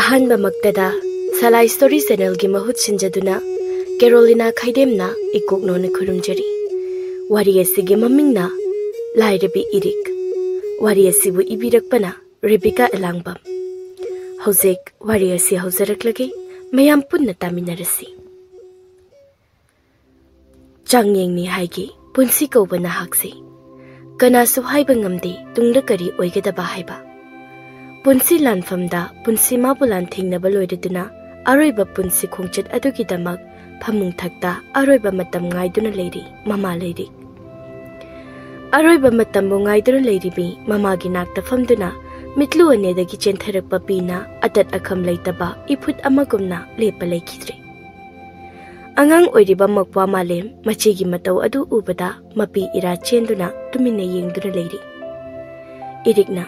अहानबा मक्तदा सलाई story channel की महूत सिंजदुना Carolina खाइदेमना इकोकनोने खुरुमजरी वारी असिगे ममिंगना लाइरबी इरिक वारी असिबु इबिरकपना रेबिका एलांगबम हौजेक वारी असि हौजरकलगे मयाम पुन्ना तामिनरसि चांगयेंगनि हाइगे पुंसी कौबना हाकसे Kanasu हाइबा ngamde tungda kari oigedaba haiba पुंसी लानफमदा पुंसी माबुलान थिंगनबा लोइदुना अरोइबा पुंसी खोंचत अदुगिदमक फमुंग थक्ता अरोइबा मतम गाइदुना लेरी ममा लेरी अरोइबा मतम गाइदुना लेरीबी ममागी नाक्ता फमदुना मितलु अनेदगी चेंथरकपा पीना अतत अखम लेतबा इफुट अमगुमना लेपा लेखिद्रे अंगांग ओइरिबा मकवा मालेम मचेगी मतौ अदु उबदा मपी इरा चेंदुना तुमिने येंगदुना लेरी इरिकना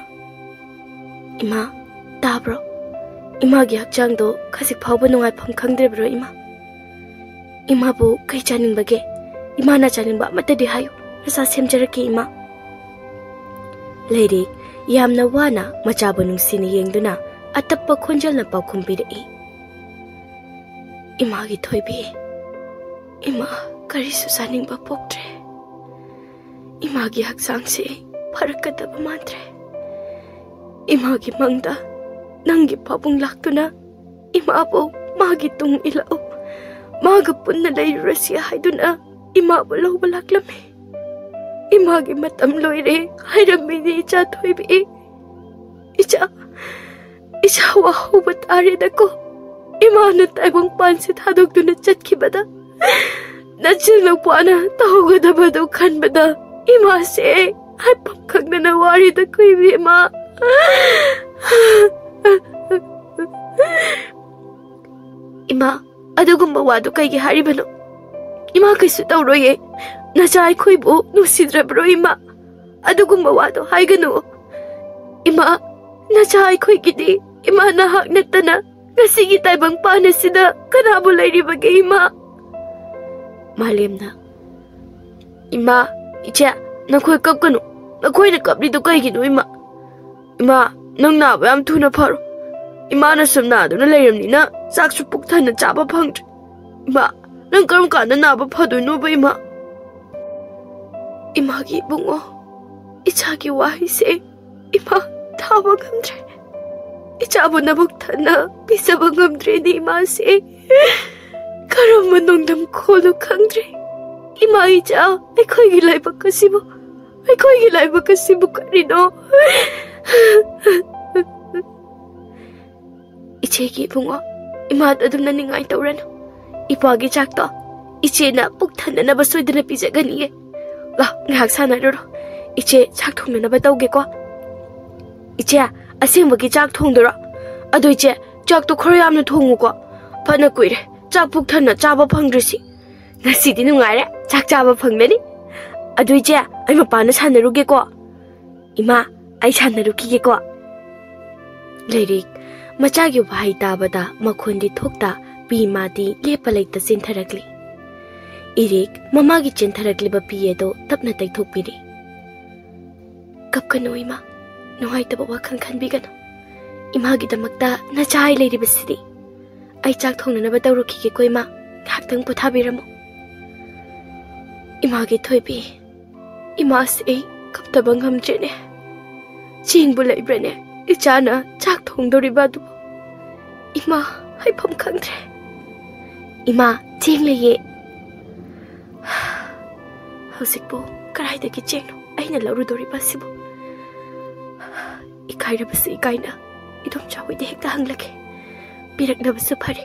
इमा ताब्रो इमा गी हक्चांगदो खसिक फावबा नुंगाइफम खंगद्रेब्रो इमा बु कई चानिंगबगे इमा ना चानिंगबा अमतदि हायु रसा सेमजरके इमा लेरी यामना वाना मचाबु नुंसिनि येंगदुना अतप्पा खोंजलना पाखुम पिरई इमा गी थोइबी इमा करिसु चानिंगबा पोक्ट्रे इमा गी हक्चांगसे फरकदबा मांद्रे इमा की मंगदा नंगी पाबुंग लाक्तुना इमा बो मागी तुंग इलाओ मागा पुन्ना लेरुरसिया हाइदुना इमा बो लौबा लाक्लमे इमा की मतम लोइरे हाइरमिनी इचा थोइबी इचा वाहु बतारे दको इमा न ताइबुंग पानसे थादोक्तुना चटखिबदा नचिल नौपाना तौगदबदो खनबदा इमा से हाइपम खंगना वारी द कोइबी इमा इमा अदुगुम्बा वादु कइगे हारिबनो इमा कइसु तौरोये नचा अइखोइबु नुसिद्रब्रो इमा अदुगुम्बा वादु हाइगनु इमा नचा अइखोइगिदि इमा नाहक नतना ngasiगी taibang panasida kanabu lairibage ima malemna ima icha nakhoi kapkanu nakhoi na kapli du kaiginu ima इमा नंग नाबा याम थुना फरो इमा ना सम नादुना लेरमनिना चाकसु पुक्थाना चाबा फंगद्रे इमा नंग करम काना नाबा फदुनो बा इमा गी बुंगो इचा की वाही से इमा थाबा गमद्रे इचा बु नबुक थाना पिसबा गमद्रे नि इमा से करम मनोंगदम खोलो खंगद्रे इमा इचा एखोइगी लाइबा कसिबु करिनो इचेगी बुंगो इमाद अदुमना निंगाई तौरन इपागी चाकतो इचेना पुक थननबा सोइदना पिजगनिए ला ngahak sanaro इचे चाक थोंगनबा तौगेको इचे असेंबगी चाक थोंदरो अदो इचे चाक तो खरो यामना थोंगुको फना कुइरे चाक पुक थनना चाबा फंगद्रिसि ngasidi nungaire चाक चाबा फंगलनि अदो इचे ai mapana sanarugeko ima ai sanarukigeko Lirik मचागी भाई ताबदा मखोंदी थोक्ता पीमादी लेपलाइता चिंथरकली इरिक ममागी चिंथरकली बपिएदो तपना तैथोकपिरी कपकनो इमा नुहाइतबा वाखन खनबिगनो इमागी दमक्ता नचाई लेरिबसिदी आई चाक थोंगनबा तौरुखिगे को इमा घाक्तंग पोथाबिरमो इमागी थोइबी इमा से कपतबा ngamjene chingbu laibrane इचाना चाक थोंदोरिबा दु इमा हाइफम खंद्रे इमा चेंग लेये हौसिकबो कराइदगी चेंगनो आइना लौरुदोरिबा सिबो इकाइरबसे इकाइना इदोम चावइदे हेक्ता हंगलके पिरकनबसु फरे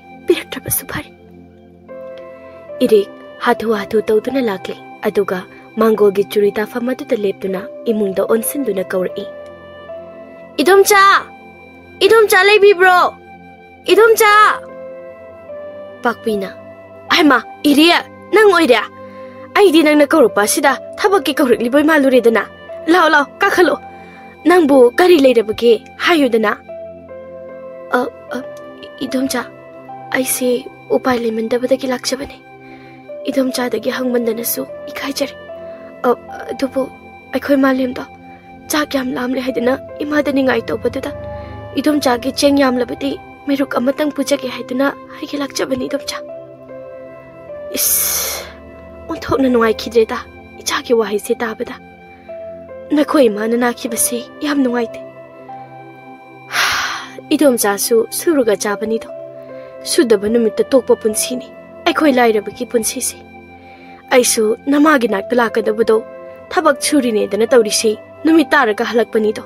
इरिक हाथु तौदुना लाक्ले अदुगा मांगोगी चुरिता फमदुदा लेपदुना इमुंगदा ओनसिनदुना कौरई इदोमचा लेबिब्रो इदोमचा पाकपिना आइमा इरिया नंग ओइरा आइदि नंगना कौरपा सिदा थबकि कौरकलिबोय मालुरेदना लाओ काखलो नंगबु गारि लेरबगे हायुदना इदोमचा आइसे उपाय लेमनदबदगी लाक्चबने इदोमचादगी हंगमंदनसु इखाइजरे दुबो अखोय मालेमदो चाक याम लामले हाइदना इमादा निंगाई तोबदुदा इदोम चाकी Cheng yam लबदी Meruk amatang pujake haiduna haige lakchabani domcha. Is onthokna nuai khidreda ichaki wahai se tabada. Nakhoi mana nakhibase yam nuaite. Idomcha su suruga chabani do. Sudaba numitta tokpa punsini. Aikhoi lairabaki punsisi. Aisu namagi nakta lakadabado thabak churine dana tawrise numit taraga halakpani do.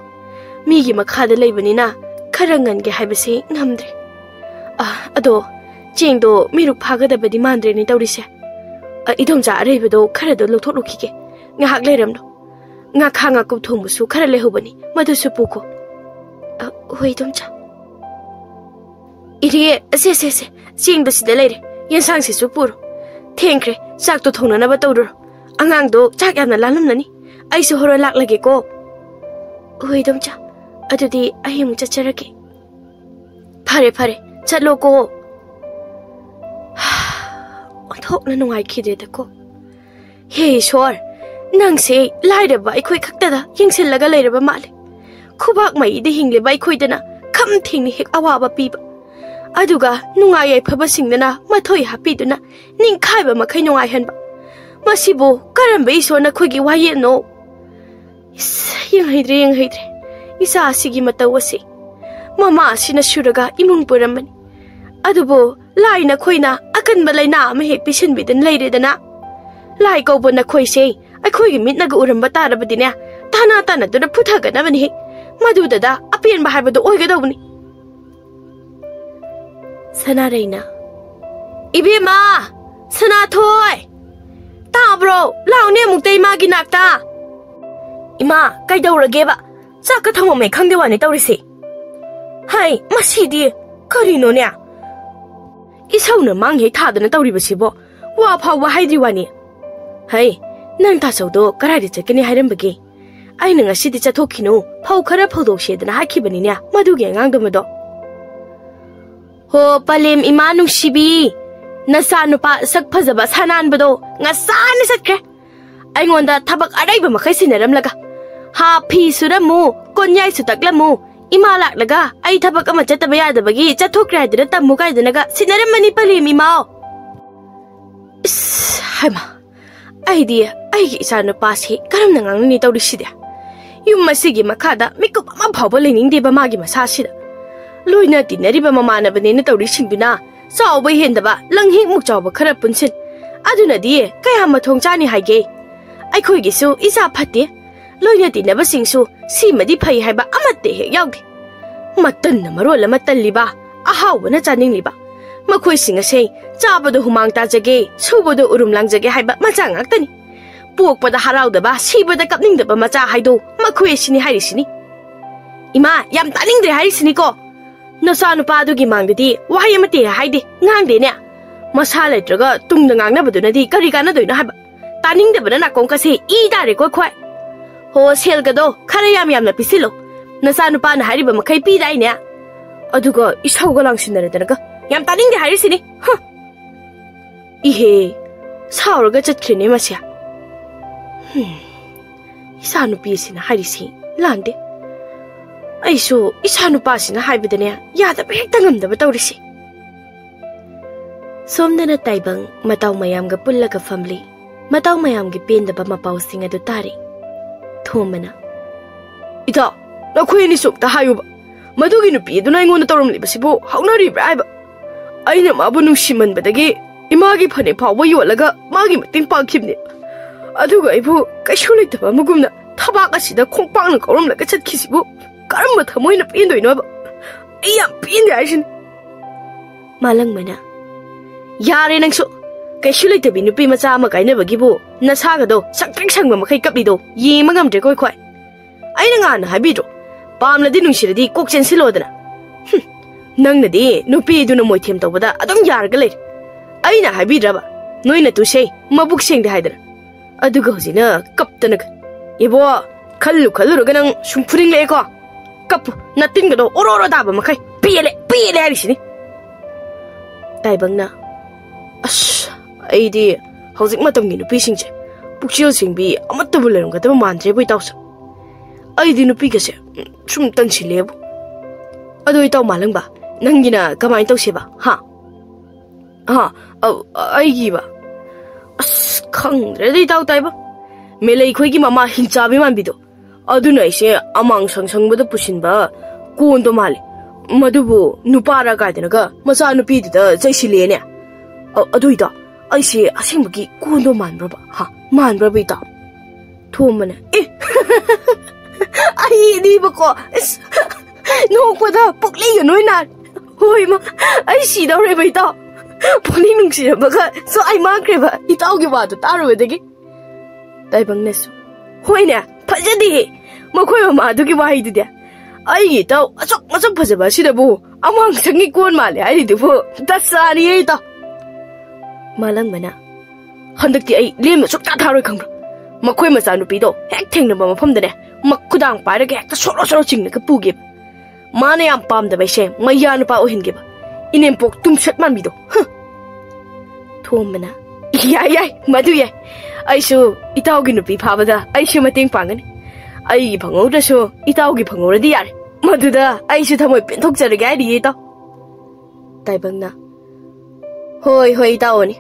Migi makhada leibanina kharangan ge haibase ngamdre. Ado chengdo miruk phagadabadi mandre ni tawrise. Idomcha areibado kharado lokthoklukhige. Ngahak leiramno. Nga khanga ko thongmusu khara lehubani madusu puko. Hoi domcha. Iri se chengdo sida leire. Yensang si supuro. Thengkre chak to thongna na ba tawdur. Angang do chak yamna lalamnani. Ai su horo lak lage ko. Hoi domcha. Adudi ahim chacharake. Phare chatlo ko. Onthokna nungai khideda ko. Hey shor. Nang se lairaba aikhoi khaktada yengsillaga leiraba male. Khubak mai de hingle bai khoidana kham thingni hek awaba piba. Aduga nungai ai phaba singdana mathoi hapiduna ning khaiba makhai nungai hanba. Masibo karambe isona khoigi waye no. Yang haidre. Isa asigi matawasi. Mama asina shuraga imung puramani. Adubo laina khoina akanba laina ama hek pisinbidan leiredana. Lai kaubo na khoi se aikhoi mit naga uramba tarabadine tana duna puthaganabani he madudada apienba haibado oigadawni. Sana reina Ibima Sana thoi Tabro laune Meetei magi nakta Ima kaidawrageba chaka thomame khangdewani tawrisi. Hai masidi karino ne Isauna manghe thadana tawribasibo wa phawa haidriwani. Hai nang ta saudo karadi chakini hairambagi aina ngasidi chathokino phau khara phaudoshedana hakibani ne maduge ngangdamado. Ho palem imanung shibi nasa nupa sak phajaba sanan bado ngasani satkre aingonda thabak araiba makhai sinaramlaga ha phi suramu konyai sutaklamu ima laklaga ai thabak ama chataba yadabagi chathokre hadira tammu kaidanaga sinaramani palem imao. Haima idea aigi isanu pasi karam nangang ni tawrisida yum masigi makhada mikup ama phawba lening ba magi masasida loina tinariba mamana banena tawrisingduna chawba hendaba langhing muk chawba khara punsin aduna di kaya mathong chani haige aikhoi gisu isa phate loina tinaba singsu simadi phai haiba amatte he yawgi matan na marol matalliba ahawa na chaning liba makhoi singa sei chabado humang ta jage subado urum langjage haiba macha ngaktani pokpada haraudaba sibada kapningdaba macha haido makhoi sini hairisini. Ima yam taningdre hairisini ko nasa nupadu gi mangdedi wahai amate haide ngangde ne masa letraga tungda ngangnabadunadi kari kana doina haiba taningdaba na kongka se I dare ko khoi ho selgado khara yam na pisilo nasa nupa na hariba makai pi dai ne aduga isauga langsinnaredanaga yam taningde hairisini. Ihe sauraga chatkrene masya isanu pisina hairisi lande aisu isanu pasina haibadane yada hekta ngamdaba tawrisi. Somdana taibang mataw mayamga pullaga family mataw mayamgi pendaba mapawsing adu tari thomana ita nakhoi ni sukta hayuba madugi nupi aduna ingona tawramlibasibu haunaribra aiba aina mabu nungsimanbadagi imagi phane phawba yolaga magi mating pakhibne aduga ibu kaishu leitaba mugumna thabak asida khongpangna kauramlaga chatkisibu karamba thamoina pendoino ba ayam pende aishin malangmana yare nangso kaishu leitabi nupi macha ama kainabagibu nasagado saktrek sangba makai kaplido yema ngamdre koi khoi aina ngana habidro pamladi nungsiradi kokchen silodana nangnadi nupi duna moithem tawbada adum yarga leir aina habidraba noina tu sei mabuk sengde haidana aduga hojina kaptana ibo khallu ganang sumpuring le ko kap natingdo ororo daba makai pile harisini taibangna as aidi hojik matamgi nupi singje pukchil singbi amatta bulerung ka taba mandre boi tawsa aidi nupi gase sum tangsilebu ado itaw malangba Nangina kamay tawsiba ha aigiba as khangdre daw taiba melei khoigi mama hinchabi manbido aduna ise amang sangsangboda pusinba kondo mali madubu nupara gaidanaga macha nupidida jaisilene aduida aise asengbagi kondo manbraba ha manbraba ita thomana ai di bako nokpada pokli noina hoi ma ai si daw re baita pokli nungsi baga so ai makreba itaw gi wadu taru degi taibang nesu hoine phajadi makhoi ma du gi wai du de ai gi taw achok phajaba sidabu amang sangi kon male ai du fu dasani ai ta malang mana handakti ai lem chok ta tharoi khangra makhoi ma sa nupi do hek thengnaba mafam dane makhudang paira ge hek soro soro chingna ka puge mana yam pam da baise maya nupa o hinge ba inem pok tum shat man bido thomna yai madu yai aisu itaw gi nupi phabada aisu mateng pangani ai phangau da so itaw gi phangau ra di yar maduda aisu thamoi penthok jare ga ri ta taibangna hoi itaw ni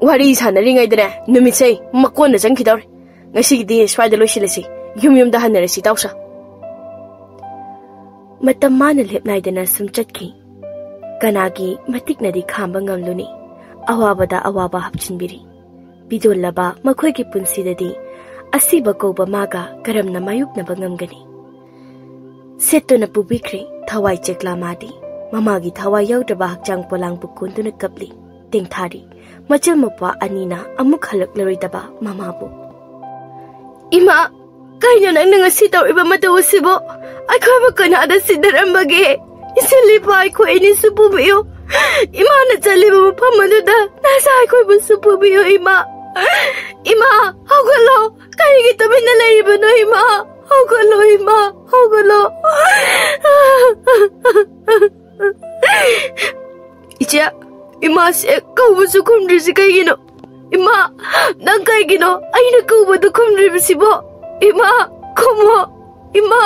wari sanari ngai dane numit sei makon na jang khidar ngasi gi di swai da loisilasi yum da hanarasi tawsa matam mana lepnai dana sum chatki kanagi matik nadi khamba ngamluni awabada awaba hapchinbiri bidolaba makhoi gi punsi dadi asiba koba maga karamna mayuk na bangamgani setto na pubikri thawai chekla madi mamagi thawai yaudaba hakjang polang bukun tuna kapli tengthari machil mapa anina amuk halak leroidaba mamabu ima kaina nang ngasi taw iba matawsibo ai khoi ba kana da sidarambage isili pai khoi ni sububiyo ima na chali ba phamadu da na sai khoi bu sububiyo ima hogalo kai gi tabi na lai ba no ima hogalo icha ima se kau su kumri si kai gino ima nang kai gino ai na kau ba du kumri sibo ima komo ima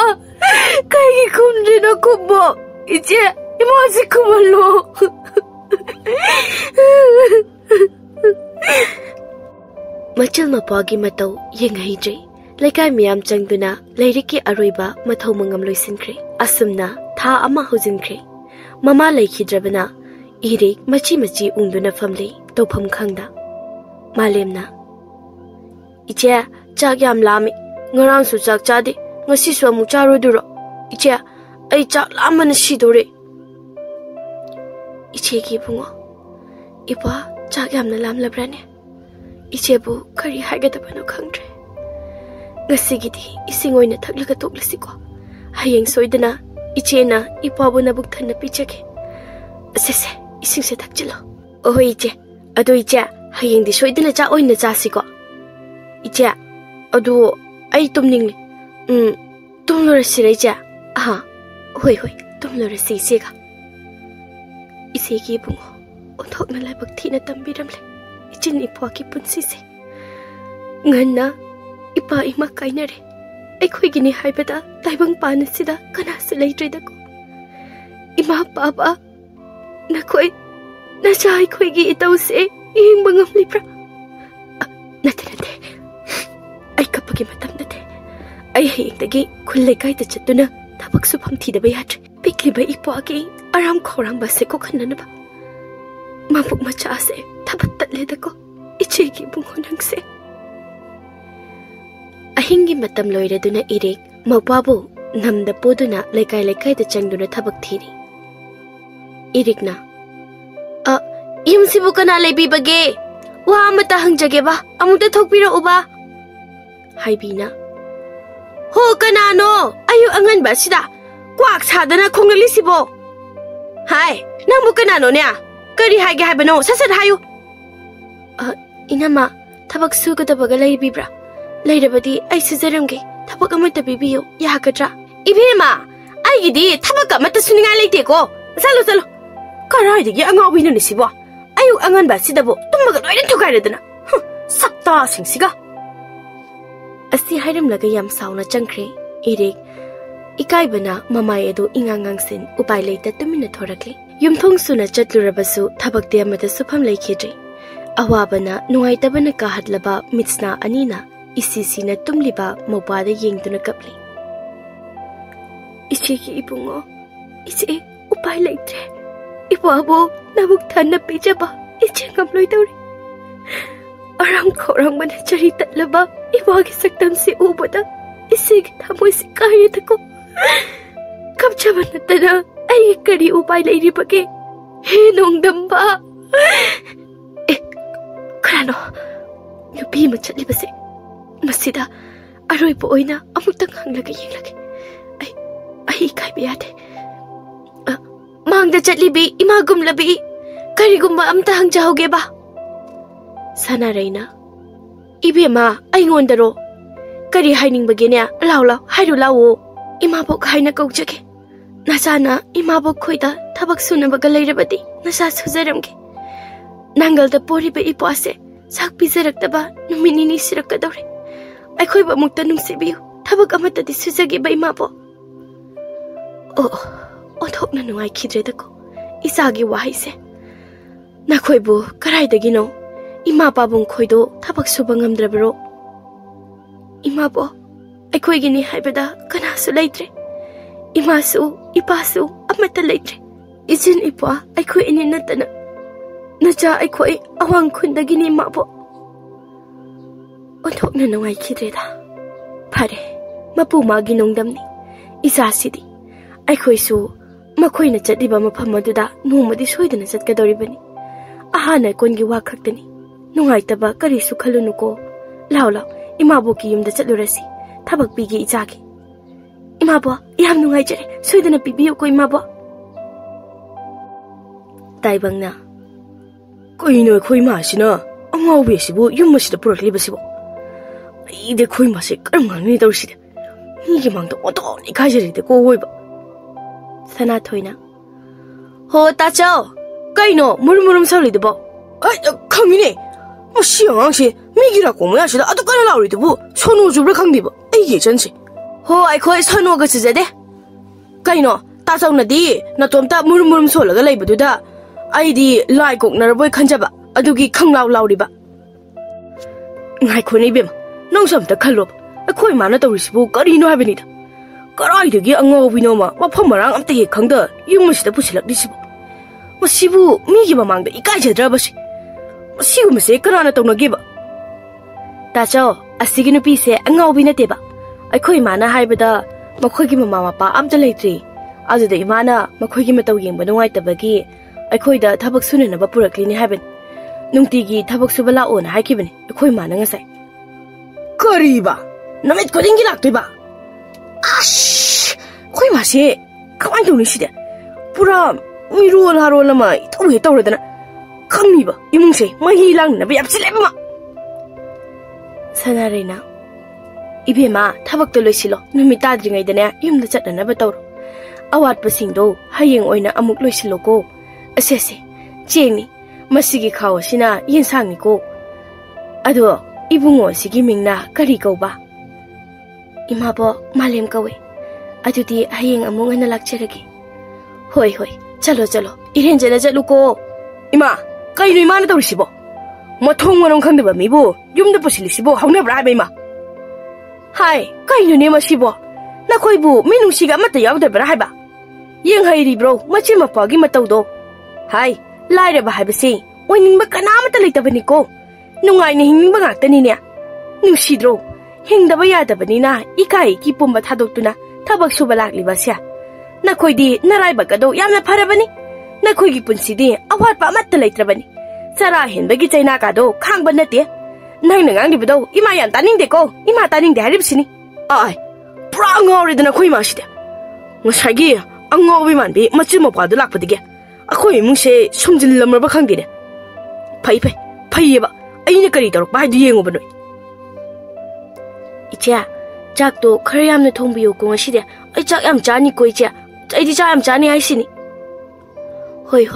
kai kumri na komo iche ima si kumalo machal mapagi matau yengai jai laikai miyam changduna lairiki aroiba mathau mangam loisinkhre asumna tha ama hojinkre mama laikhidrabana Erik machi ungduna famli tawpham khangda malemna iche chak yam lami ngarang su chak chadi ngasi su amu charo duro iche ai chak lamana sidore iche ki bungo ipa chak yam na lam labrane iche bu kari haigadabano khangdre ngasi gidi isingoina thaklaga toklasiko hayeng soidana iche na ipa bu na buk thanna pichake sese ising se thakchilo oh iche ado iche hayeng di soidana cha oina cha siko iche ado ai tumningli tumlora sire iche ha hoi tumlora si sega ise ki bungo othokna lai bakthi na tambiramle ichin ipa ki punsi se nganna ipa ima kainare aikhoi gini haibada taibang pana sida kana se leitreda ko ima papa nakoi na chai khoi gi itau se ing bangam libra nate ai kapagi matam nate ai hengdagi khullai kai ta chatuna thabak su pham thi da bai hat pikli bai ipa gi aram khorang ba se ko khanna ba mabuk macha se thabat tatle da ko iche gi bungo nang se ahingi matam loireduna Erik maupabu namda poduna laikai da changduna thabak thiri Erikna yumsibu kana leibi bage wa amata hangjage ba amuta thokpira uba haibina ho kana no ayu angan ba sida kwak sadana khongali sibo hai namu kana no ne kari haige haibano sasad hayu inama thabak sugada baga leibibra leirabadi ai sijaramge thabak amata bibiyo yakadra ibema aigidi thabak amata suninga leite ko salo karai digi angawi no sibo ayu angan ba sidabo tummaga loiren thugaredana sapta singsiga asi hairam laga yam sauna changkhre Erik Ikaibana mamai adu ingangang upai leita tumina thorakli. Yumthong suna chatlurabasu thabakti amada supham leikhidri. Awabana nuaitabana kahatlaba mitsna anina isisina tumliba mawpada yengduna kapli. Iche ki ibungo, iche upai leitre. Iwabo nabuk thanna pijaba iche ngamloi tawri. Arang khorang mana chari tatlaba iwagi saktam si ubada isig thamoy si kaya tako. Kapchaba natana ay kari upay lairi pake hinong damba. Karano nupi machatli base masida aroy po oy na amutang hanglaga yenglagi. Ay ikay biyate. Mangda chatli bi imagum labi kari gumba amta hang jahoge ba. Sana Reyna Ibema ay ngondaro kari haining bagenya law hairu lawo imabok haina kaujake nasana imabok khoida thabak suna baga leirabadi nasa sujaramge nangal da pori be ipase sak pijarakta numini ni sirakadore ai khoi ba mukta numsibiu thabak amata di sujage ba imabo othokna nungai khidre dako isagi wahaise na khoibu karai dagino Ima pabung khoido thabak suba ngamdrabro Ima bo aikhoi gini haibada kana su leitre Ima su ipa su amata leitre Ijin ipa aikhoi ini natana nacha aikhoi awang khunda gini ma bo Othokna nangai khidreda Phare mapu ma gi nongdamni isa sidi aikhoi su makhoi na chadiba mafam aduda nomadi soidana chatkadoribani ahana kongi wa khaktani Nungai taba kari su khalunuko Lao imabo ki yumda chatlurasi thabak pigi ichagi Imabo yam nungai jare soidana pibiyo ko imabo Taibangna Koino khoi ma sina angau be sibu yummasida purakli basibo ide khoi ma se karmani tawsida ni gi mangdo oto ni kajari de ko hoiba Sana thoina Ho ta chao kaino murmurum sauli de bo ai khangine 시영왕씨 미기라고 뭐야시다 아도 까나 나오리도 선우주를 강디버 이게 전시 호 아이코이 선우가 지제데 까이노 따사우나디 나 좀따 무름무름 솔라가 레이브두다 아이디 라이곡 나라보이 칸자바 아두기 캉라우라우리바 아이코니 뱀 넌섬다 칼로 아코이 마나 떠우리시보 까리노 하베니다 까라이드기 앙어비노마 마펌마랑 암때기 강다 유무시다 부실락리시보 시부 미기바 망다 이까지드라바시 Siumase kanana tawnagiba Tacho asigi nupi se angawbi nateba aikhoi mana haibada makhoigi mama mapa amta leitri ajuda imana makhoigi mataw yengba nungai tabagi aikhoida thabak sunana ba puraklini haiben nungtigi thabak subala on haikibani aikhoi mana ngasai kariba namit kodingi laktoiba ash khoi mase kamai tawni side pura mirol harol lama tawredana Kamiba, imungse, mahilang na bayap sila ma. Sana Reyna. Ibema, thabak tuloy silo, numitadri ngay dana, yung nachat na nabatawro. Awat pasing do, hayeng oy na amuk loy silo ko. Asese, Jenny, masigi kawa sina, yin sangi ko. Ado, ibungo sige ming na, kari ko ba? Imabo, malim kawe. Ado di hayeng amung analakcheragi. Hoy, chalo, irenja na jalo ko. Ima, kaino imana tawrisibo mathong manong khangdeba mibu yumda pusilisibo hauna bra ba ima hai kaino ne masibo nakhoibu minungsiga mata yawda bra haiba yeng hairi bro machi mapagi matawdo hai lairaba haibase oiningba kanamata leitabani ko nungai ne hingba ngaktani ne nungsidro hingdaba yadabani na ikai ki pumba thadoktuna thabak suba lakliba sia nakhoidi naraiba kado yamna pharabani Nakhoigi punsidi awat pa matta leitrabani sara henbagi chaina kado khangba nate nang nangang dibdo ima yan taning de ko ima taning de haribsini ai pra ngori dana khoi maside ngosagi angobi manbi machimo padu lakpadige akhoi mungse somjil lamraba khangdire phaiba aina kari torok ba du yengo banoi icha chak to khare yamna thongbiyo ko ngaside ai chak yam chani ko icha aidi cha yam chani aisini Hoi,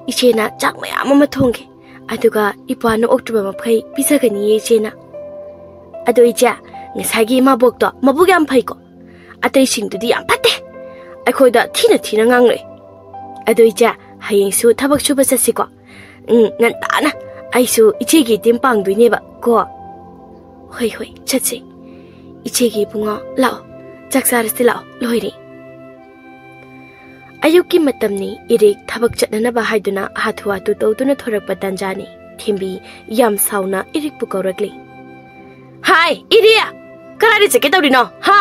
ichena chak mayam ama thongge aduga ipano October maphai pisagani ichena ado icha ngasagi mabok to mabug yam phai ko ꯑꯇꯩꯁꯤꯡꯗꯨꯗꯤ ꯌꯥꯝ ꯐꯠꯇꯦ ꯑꯩꯈꯣꯏꯗ ꯊꯤꯅ ꯉꯥꯡꯂꯛꯏ ꯑꯗꯨ ꯏꯆꯦ ꯍꯌꯦꯡꯁꯨ ꯊꯕꯛ ꯁꯨꯕ ꯆꯠꯁꯤꯀꯣ ꯉꯟꯇꯥꯅ ꯑꯩꯁꯨ ꯏꯆꯦꯒꯤ ꯃꯇꯦꯡ ꯄꯥꯡꯗꯣꯏꯅꯦꯕ ꯀꯣ ꯍꯣꯏ ꯆꯠꯁꯤ 이체기 bungo lao 작사르스 lao loiri ayuki matamni Erik thabak chatnanaba haiduna Athouba tu tawduna thorakpa tanjani thimbi yam sauna Erik pukauragli hai Iria karari cheke tawrino ha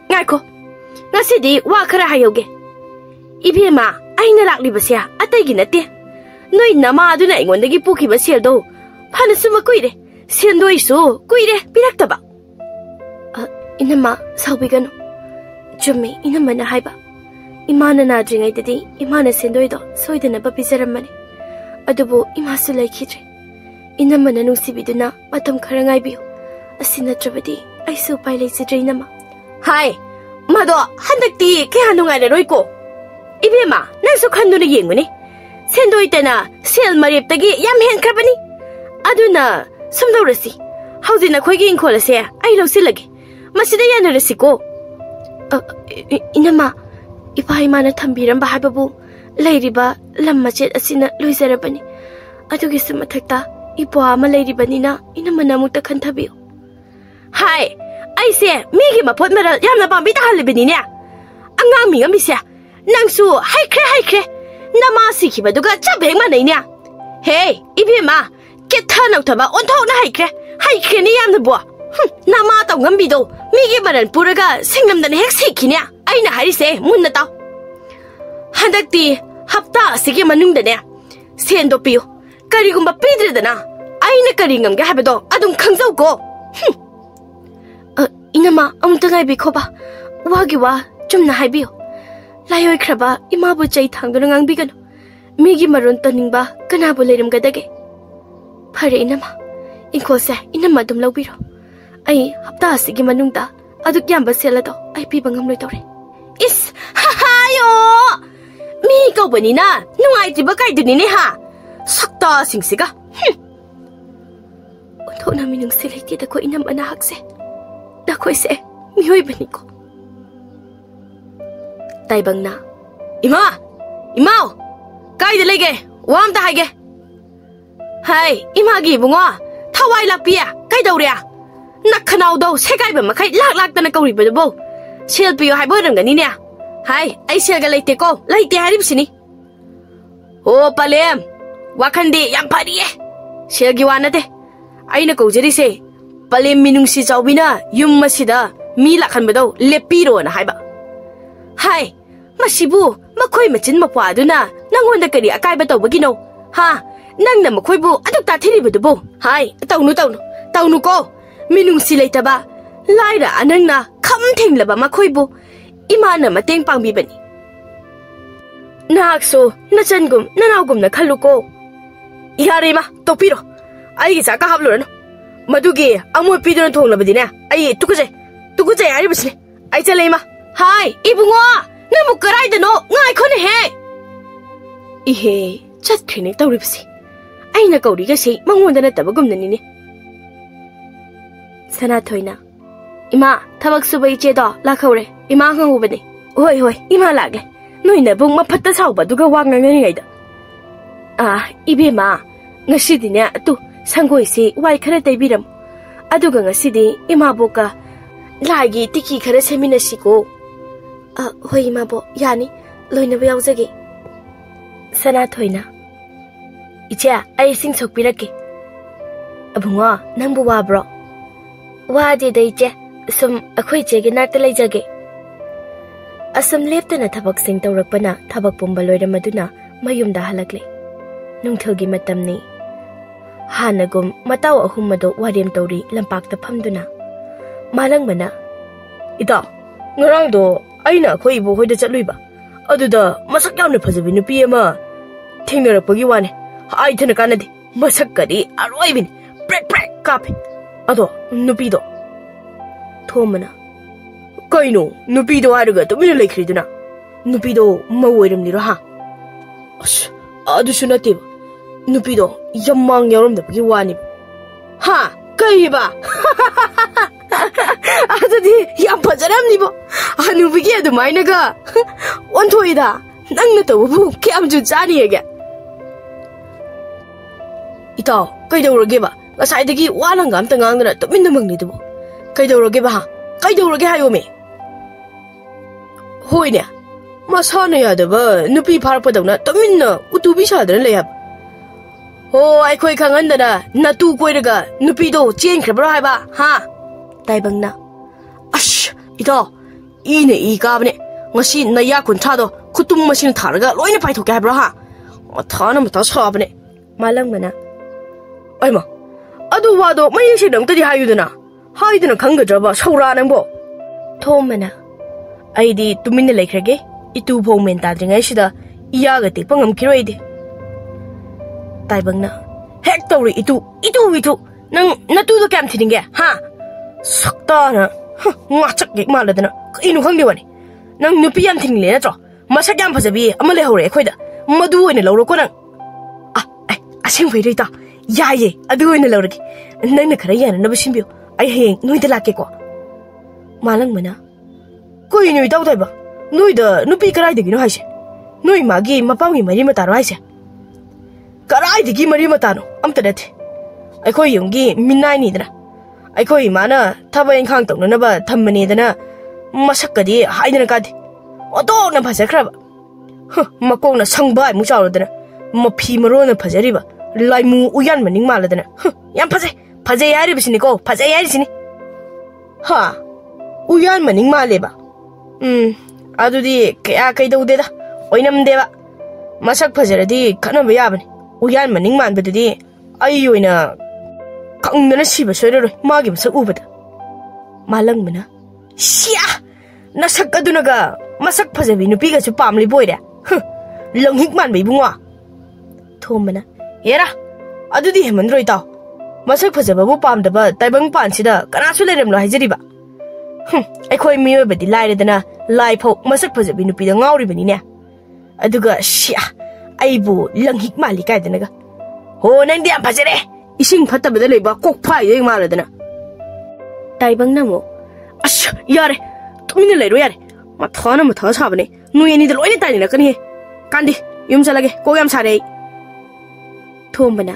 ngaiko ngasidi wa khara hayoge ibema aina laklibasya ataygi nate noi nama aduna ingondagi pukiba seldo phanasuma kuire sendoisu kuire piraktaba inama saubigano chumi inamana haiba imana nadringai dadi imana sendoido soidana babizaramani adubu imasu laikhidre inamana nusibiduna matam khara ngaibiyo asina trabadi aisu pai lesidre inama hai mado handakti ke hanungai roiko ibema nansu khanduna yenguni sendoitana sel mariptagi yam henkrabani aduna sumdorasi hauzina khoigi inkholase ai lausilage masida yanarasiko inama ipa imana thambiramba haibabu leiriba lammachet asina loizarabani adugi sumathakta ipa ama leiribanina inama namukta khanthabiyo hai aise migi mapot maral yamna pambi tahalibini ne angang mi ngamisa nangsu haikre nama sikhibaduga chabheng manai ne hey ibema ketha nautaba onthokna haikre ni yamna bo nama taw ngambido migi baran puraga singlamdana hek sikhine aina harise munna taw handakti hapta asigi manungdane sendo piyo karigumba pidredana aina karingam ga habado adum khangjau ko inama amta ngai bi khoba wagi wa chumna haibiyo layoi khraba ima bu chai thangduna ngangbi gano migi maron taningba kana bu leiram gadage phare inama inkose inama dum lawbiro ai hapta asigi manungda aduk yamba selado ai pi bangam loi tore is hayo mi ko banina nungai tiba kai duni ne ha sakta singsiga onthona minung selekti da ko inam ana hakse da koi se mi hoi bani ko tai bangna imao kai de lege wam da haige hai imagi bungo thawai lakpia kai dawria nakhanau do segai ba makai lak tana kauri ba bo sel piyo hai boram gani ne hai ai sel ga leite ko leite hari bisini o palem wakhandi yam phariye sel gi wana de aina ko jeri se palem minung si chawbina yum masida mi lakhan ba do lepiro na hai ba hai masibu makhoi machin mapwa aduna nangonda kari akai ba tawbagino ha nangna makhoi bu aduk ta thiri ba do bo hai tawnu ko minung si leitaba laira anangna kham thinglaba makhoibu imana mateng pangbibani nakso nachangum nanawgum na khaluko ihare ma topiro ai gi ka hablorano madugi amoy pidon thonglabadina ai tukuje ari bisne ai chale ma hai ibungo namu karai dano ngai khone he ihe chat khine tawribsi aina kauri ga sei mangonda na tabagumnani ne Sanathoina ima thabak subai che do lakhore ima ngubani hoi ima lagle noina bung ma phatta sauba duga wanga ngani gaida ibema ngasidi ne tu sangoi si wai khara taibiram aduga ngasidi ima boka lagi tiki khara semina siko hoi ima bo yani loina ba yaujage Sanathoina icha ai sing sokpirake abunga nangbu wabro wadi daiche sum akhoi chege narta leijage asam leptana thabak sing tawrakpana thabak pumba loiramaduna mayumda halakle nungthalgi matamni hanagum mataw ahumado warem tawri lampakta phamduna malangbana ida ngarangdo aina akhoi ibo hoida chatluiba aduda masak yamna phajabi nupi ama thengnarakpagi wane ai thana kanadi masak kari aroibin prek kape ado nupido thomana kaino nupido haruga to mina lekhriduna nupido mawoiram niro ha adu sunate nupido yammang yarom da bagi wani ha kaiba ꯑꯗꯨꯗꯤ ꯌꯥꯝ ꯐꯖꯔꯝꯅꯤꯕꯣ ꯍꯅꯨꯕꯤꯒꯤ ꯑꯗꯨꯃꯥꯏꯅꯒ ꯑꯣꯟꯊꯣꯛꯏꯗ ꯅꯪꯅ ꯇꯧꯕꯕꯨ ꯀꯌꯥꯝꯁꯨ ꯆꯥꯅꯤꯌꯦꯒꯦ ꯏꯇꯥꯎ ꯀꯩꯗꯧꯔꯒꯦꯕ ꯉꯁꯥꯏꯗꯒꯤ ꯋꯥ ꯂꯪꯒ ꯑꯝꯇ ꯉꯥꯡꯗꯅ ꯇꯨꯃꯤꯟꯅ ꯃꯪꯂꯤꯗꯨꯕꯨ ꯀꯩꯗꯧꯔꯒꯦꯕ ꯍꯥ ꯀꯩꯗꯧꯔꯒꯦ ꯍꯥꯏꯌꯣꯃꯦ ꯍꯣꯏꯅꯦ ꯃꯁꯥꯅ ꯌꯥꯗꯕ ꯅꯨꯄꯤ ꯐꯥꯔꯛꯄꯗꯧꯅ ꯇꯨꯃꯤꯟꯅ ꯎꯇꯨꯕꯤ ꯁꯥꯗꯅ ꯂꯩ ꯍꯥꯏꯕ ꯍꯣ ꯑꯩꯈꯣꯏ ꯈꯪꯍꯟꯗꯅ ꯅꯇꯨ ꯀꯣꯏꯔꯒ ꯅꯨꯄꯤꯗꯣ ꯆꯦꯟꯈ꯭ꯔꯕ꯭ꯔꯣ ꯍꯥꯏꯕ ꯍꯥ ꯇꯥꯏꯕꯪꯅ ꯑꯁ ꯏꯇꯥꯎ ꯏꯅ ꯏ ꯀꯥꯕꯅꯦ ꯉꯁꯤ ꯅꯌꯥ ꯀꯨꯟꯊ꯭ꯔꯥꯗꯣ ꯈꯨꯇꯨꯝ ꯃꯁꯤꯡ ꯊꯥꯔꯒ ꯂꯣꯏꯅ ꯄꯥꯏꯊꯣꯛꯀꯦ ꯍꯥꯏꯕ꯭ꯔꯣ ꯍꯥ ꯃꯊꯥꯅ ꯃꯊꯥ ꯁꯥꯕꯅꯦ ꯃꯥꯂꯪꯕꯅ ꯑꯩꯃ ꯑꯗꯨ ꯋꯥꯗꯣ ꯃꯌꯦꯛ ꯁꯦꯡꯅ ꯑꯝꯇꯗꯤ ꯍꯥꯏꯌꯨꯗꯅ ꯍꯥꯏꯗꯅ ꯈꯪꯒꯗ꯭ꯔꯕ ꯁꯧꯔꯥ ꯅꯪꯕꯣ ꯊꯣꯝꯕꯅ ꯑꯩꯗꯤ ꯇꯨꯃꯤꯟꯅ ꯂꯩꯈ꯭ꯔꯒꯦ ꯏꯇꯨ ꯐꯧ ꯃꯦꯟ ꯇꯥꯗ꯭ꯔꯤꯉꯩꯁꯤꯗ ꯏꯌꯥꯒ ꯇꯦꯛꯄ ꯉꯝꯈꯤꯔꯣꯏ ꯑꯩꯗꯤ ꯇꯥꯏꯕꯪꯅ ꯍꯦꯛ ꯇꯧꯔꯤ ꯏꯇꯨ ꯅꯪ ꯅꯇꯨꯗꯣ ꯀꯌꯥꯝ ꯊꯤꯅꯤꯡꯒꯦ ꯍꯥ ꯁꯛꯇꯥꯅ ꯉꯥꯆꯛ ꯍꯦꯛ ꯃꯥꯜꯂꯗꯅ ꯀꯩꯅꯣ ꯈꯪꯗꯦ ꯋꯥꯅꯤ ꯅꯪ ꯅꯨꯄꯤ ꯌꯥꯝ ꯊꯤꯡꯂꯦ ꯅꯠꯇ꯭ꯔꯣ ꯃꯁꯛ ꯌꯥꯝ ꯐꯖꯕꯤ ꯑꯃ ꯂꯩꯍꯧꯔꯦ ꯑꯩꯈꯣꯏꯗ ꯃꯗꯨ ꯑꯣꯏꯅ ꯂꯧꯔꯣꯀꯣ ꯅꯪ ꯑꯁꯦꯡꯕꯩ ꯏꯇꯥꯎ ꯌꯥꯏꯌꯦ ꯑꯗꯨ ꯑꯣꯏꯅ ꯂꯧꯔꯒꯦ ꯅꯪꯅ ꯈꯔ ꯌꯥꯅꯅꯕ ꯁꯤꯟꯕꯤꯌꯨ ꯑꯩ ꯍꯌꯦꯡ ꯅꯣꯏꯗ ꯂꯥꯛꯀꯦꯀꯣ ꯃꯥꯂꯪꯕꯅ ꯀꯩꯅꯣ ꯏꯇꯥꯎ ꯇꯥꯏꯕ ꯅꯣꯏꯗ ꯅꯨꯄꯤ ꯀꯔꯥꯏꯗꯒꯤꯅꯣ ꯍꯥꯏꯁꯦ ꯅꯣꯏ ꯃꯥꯒꯤ ꯃꯄꯥꯝꯒꯤ ꯃꯔꯤ ꯃꯇꯥꯔꯣ ꯍꯥꯏꯁꯦ ꯀꯔꯥꯏꯗꯒꯤ ꯃꯔꯤ ꯃꯇꯥꯅꯣ ꯑꯝꯇ ꯅꯠꯇꯦ ꯑꯩꯈꯣꯏ ꯌꯨꯝꯒꯤ ꯃꯤꯅꯥꯏꯅꯤꯗꯅ ꯑꯩꯈꯣꯏ ꯏꯃꯥꯅ ꯊꯕꯛ ꯏꯪꯈꯥꯡ ꯇꯧꯅꯅꯕ ꯊꯝꯕꯅꯦꯗꯅ ꯃꯁꯛꯀꯗꯤ ꯍꯥꯏꯗꯅ ꯀꯥꯗꯦ ꯑꯣꯟꯊꯣꯛꯅ ꯐꯖꯈ꯭ꯔꯕ ꯃꯀꯣꯛꯅ ꯁꯪꯕꯥꯏꯃꯨꯛ ꯆꯥꯎꯔꯗꯅ ꯃꯐꯤ ꯃꯔꯣꯟꯅ ꯐꯖꯔꯤꯕ ꯂꯥꯏꯃꯨ ꯎꯌꯥꯟ ꯃꯅꯤꯡ ꯃꯥꯜꯂꯗꯅ ꯌꯥꯝ ꯐꯖꯩ ꯍꯥꯏꯔꯤꯕꯁꯤꯅꯤꯀꯣ ꯐꯖꯩ ꯍꯥꯏꯔꯤꯁꯤನಿ ꯍꯥ ꯎꯌꯥꯟ ꯃꯅꯤꯡ ꯃꯥꯜꯂꯦꯕ ꯑꯗꯨꯗꯤ kaya ꯀꯩꯗꯧꯗꯦꯗ ꯑꯣꯏꯅꯝꯗꯦꯕ ꯃꯁꯛ ꯐꯖꯔꯗꯤ ꯈꯠꯅꯕ ꯌꯥꯕꯅꯤ ꯎꯌꯥꯟ ꯃꯅꯤꯡ ꯃꯥꯟꯕꯗꯨꯗꯤ ꯑꯩ ꯑꯣꯏꯅ ꯈꯪꯗꯅ ꯁꯤꯕ ꯁꯣꯏꯔꯔꯣꯏ ꯃꯥꯒꯤ ꯃꯁꯛ ꯎꯕꯗ ꯃꯥꯂꯪꯕꯅ ꯁꯤꯌꯥ ꯅꯁꯛ ꯑꯗꯨꯅꯒ ꯃꯁꯛ ꯐꯖꯕꯤ ꯅꯨꯄꯤꯒꯁꯨ ꯄꯥꯝꯂꯤꯕ ꯑꯣꯏꯔꯦ ꯂꯪꯍꯤꯛ ꯃꯥꯟꯕ ꯏꯕꯨꯡꯉꯣ ꯊꯣꯝꯕꯅ ꯍꯦꯔꯥ ꯑꯗꯨꯗꯤ ꯍꯦꯃꯟꯗ꯭ꯔꯣ ꯏꯇꯥꯎ ꯃꯁꯛ ꯐꯖꯕꯕꯨ ꯄꯥꯝꯗꯕ ꯇꯥꯏꯕꯪ ꯄꯥꯟꯁꯤꯗ ꯀꯅꯥꯁꯨ ꯂꯩꯔꯝꯂꯣ ꯍꯥꯏꯖꯔꯤꯕ ꯑꯩꯈꯣꯏ ꯃꯤꯑꯣꯏꯕꯗꯤ ꯂꯥꯏꯔꯗꯅ ꯂꯥꯏꯐꯥꯎ ꯃꯁꯛ ꯐꯖꯕꯤ ꯅꯨꯄꯤꯗ ꯉꯥꯎꯔꯤꯕꯅꯤꯅꯦ ꯑꯗꯨꯒ ꯁꯤꯌꯥ ꯑꯩꯕꯨ ꯂꯪꯍꯤꯛ ꯃꯥꯜꯂꯤ ꯀꯥꯏꯗꯅꯒ ꯍꯣ ꯅꯪꯗꯤ ꯌꯥꯝ ꯐꯖꯔꯦ ꯏꯁꯤꯡ ꯐꯠꯇꯕꯗ ꯂꯩꯕ ꯀꯣꯛꯐꯥꯏꯗ ꯃꯥꯜꯂꯗꯅ ꯇꯥꯏꯕꯪꯅ ꯑꯃꯨꯛ ꯑꯁ ꯌꯥꯔꯦ ꯇꯨꯃꯤꯟꯅ ꯂꯩꯔꯣ ꯌꯥꯔꯦ ꯃꯊꯥꯅ ꯃꯊꯥ ꯁꯥꯕꯅꯦ ꯅꯣꯏ ꯑꯅꯤꯗ ꯂꯣꯏꯅ ꯇꯥꯏꯅꯔꯛꯀꯅꯤꯍꯦ ꯀꯥꯟꯗꯤ ꯌꯨꯝ ꯆꯠꯂꯒꯦ ꯀꯣꯛ ꯌꯥꯝ ꯁꯥꯔꯦ ꯑꯩ ꯊꯣꯝꯕꯅ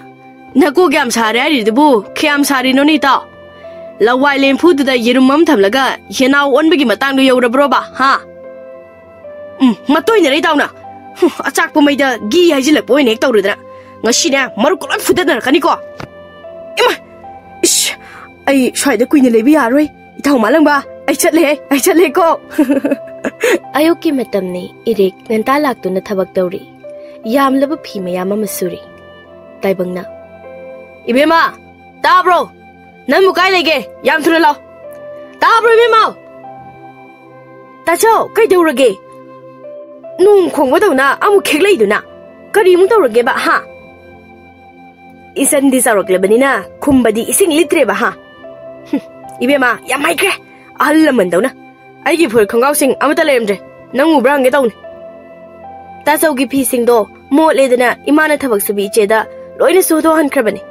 ꯅꯀꯣꯛ ꯌꯥꯝ ꯁꯥꯔꯦ ꯍꯥꯏꯔꯤꯗꯨꯕꯨ ꯀꯌꯥꯝ ꯁꯥꯔꯤꯅꯣꯅꯦ ꯏꯇꯥꯎ ꯂꯋꯥꯏ ꯂꯦꯝꯐꯨꯗꯨꯗ ꯌꯦꯔꯨꯝ ꯑꯃ ꯊꯝꯂꯒ ꯌꯦꯅꯥꯎ ꯑꯣꯟꯕꯒꯤ ꯃꯇꯥꯡꯗꯣ ꯌꯧꯔꯕ꯭ꯔꯣꯕ ꯍꯥ ꯃꯇꯣꯏꯅꯔꯦ ꯏꯇꯥꯎꯅ ꯑꯆꯥꯛꯄ ꯃꯩꯗ ꯒꯤ ꯍꯥꯏꯖꯤꯜꯂꯛꯄ ꯑꯣꯏꯅ ꯍꯦꯛ ꯇꯧꯔꯨꯗꯅ ꯉꯁꯤꯅꯦ ꯃꯔꯨꯞꯀ ꯂꯣꯏ ꯐꯨꯗꯠꯅꯔꯛꯀꯅꯤꯀꯣ ꯏꯃꯥ 이씨, 아이, 샤이드 꾸이네 레비 야로이. 이타오 말랑바. 아이 찰레,ко. 아요키 마tamni 이릭 난타 락tu나 thabak tawri. Yamlaba phi mayam ama suri. Taibangna. Ibema, tabro. Nan mu kai lege. Yam thuna law. Tabro ibema. Tacho, kai dawrage. Nung khongba dawna amu kheglai duna. Kari mu tawrage ba ha. Isan di saroklebanina kumbadi ising litre ba ha. Ibema, yam maikre. Ahalaman daw na. Ay gipur kong sing amata lemdre. Nang ubrang gitawni. Tasaw gipising do, mo leda na imana tabag sabi icheda, loy na sudohan krabani.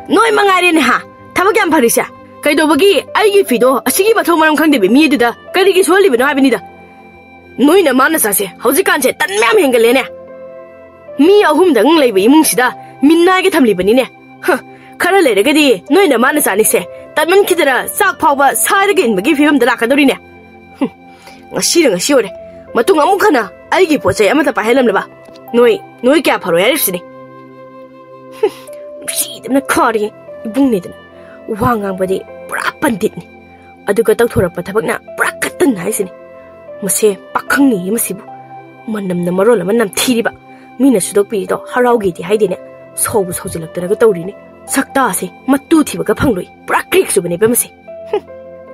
Noy mangari ni ha, tabag yam parisya. Kay do bagi, ay gipido, asigi ba manong kang debi miye duda, kay di giswali ba no habi nida. Noy na mana sase, hausikan se, tan mayam hingale na. Miya humdang lay ba imong sida, minna gitamli ba ni ne. Kara lere gadi, noy na mana sani se, Tatman kitara sak pauba saragin bagi film da lakadori ne. Ngasi ore. Matung amuk kana aigi pochai amata pahelam leba. Noi kya pharo yarisini. Si demna khari ibung ne dana. Wangang badi pura pandit ni. Aduga tawthorak pathabakna pura katan haisini. Mase pakhang ni masibu. Manam na marol manam thiriba. Mina sudok pi do haraugi ti haidine. Sobu sojilakdana ga tawri ni. Sakta se matu thibaga phangloi pura krik subane bemase